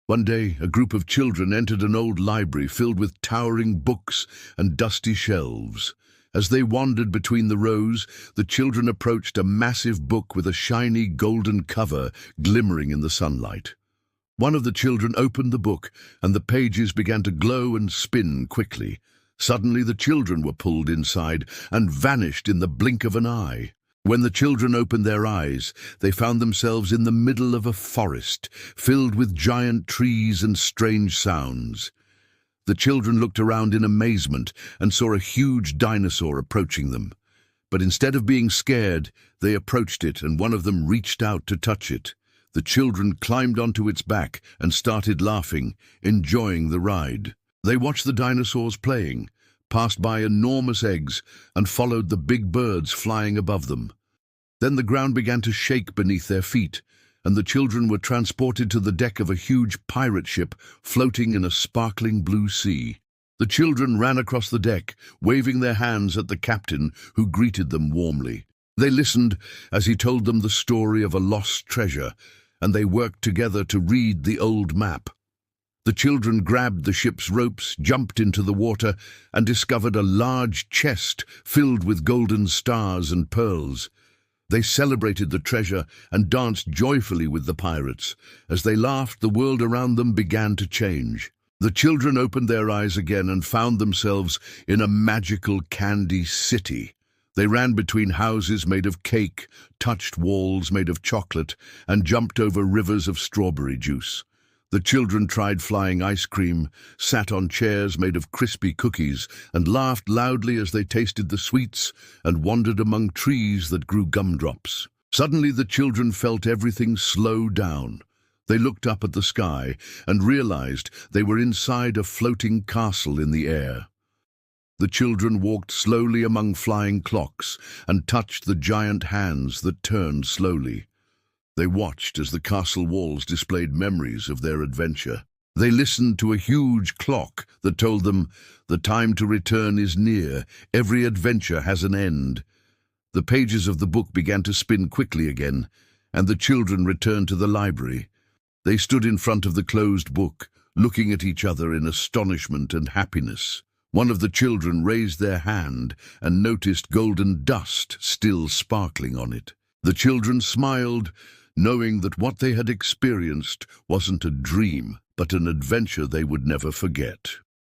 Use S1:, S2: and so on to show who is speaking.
S1: One day, a group of children entered an old library filled with towering books and dusty shelves. As they wandered between the rows, the children approached a massive book with a shiny golden cover glimmering in the sunlight. One of the children opened the book, and the pages began to glow and spin quickly. Suddenly, the children were pulled inside and vanished in the blink of an eye. When the children opened their eyes, they found themselves in the middle of a forest, filled with giant trees and strange sounds. The children looked around in amazement and saw a huge dinosaur approaching them. But instead of being scared, they approached it, and one of them reached out to touch it. The children climbed onto its back and started laughing, enjoying the ride. They watched the dinosaurs playing, passed by enormous eggs, and followed the big birds flying above them. Then the ground began to shake beneath their feet, and the children were transported to the deck of a huge pirate ship floating in a sparkling blue sea. The children ran across the deck, waving their hands at the captain, who greeted them warmly. They listened as he told them the story of a lost treasure, and they worked together to read the old map. The children grabbed the ship's ropes, jumped into the water, and discovered a large chest filled with golden stars and pearls. They celebrated the treasure and danced joyfully with the pirates. As they laughed, the world around them began to change. The children opened their eyes again and found themselves in a magical candy city. They ran between houses made of cake, touched walls made of chocolate, and jumped over rivers of strawberry juice. The children tried flying ice cream, sat on chairs made of crispy cookies, and laughed loudly as they tasted the sweets and wandered among trees that grew gumdrops. Suddenly the children felt everything slow down. They looked up at the sky and realized they were inside a floating castle in the air. The children walked slowly among flying clocks and touched the giant hands that turned slowly. They watched as the castle walls displayed memories of their adventure. They listened to a huge clock that told them, "The time to return is near. Every adventure has an end." The pages of the book began to spin quickly again, and the children returned to the library. They stood in front of the closed book, looking at each other in astonishment and happiness. One of the children raised their hand and noticed golden dust still sparkling on it. The children smiled, knowing that what they had experienced wasn't a dream, but an adventure they would never forget.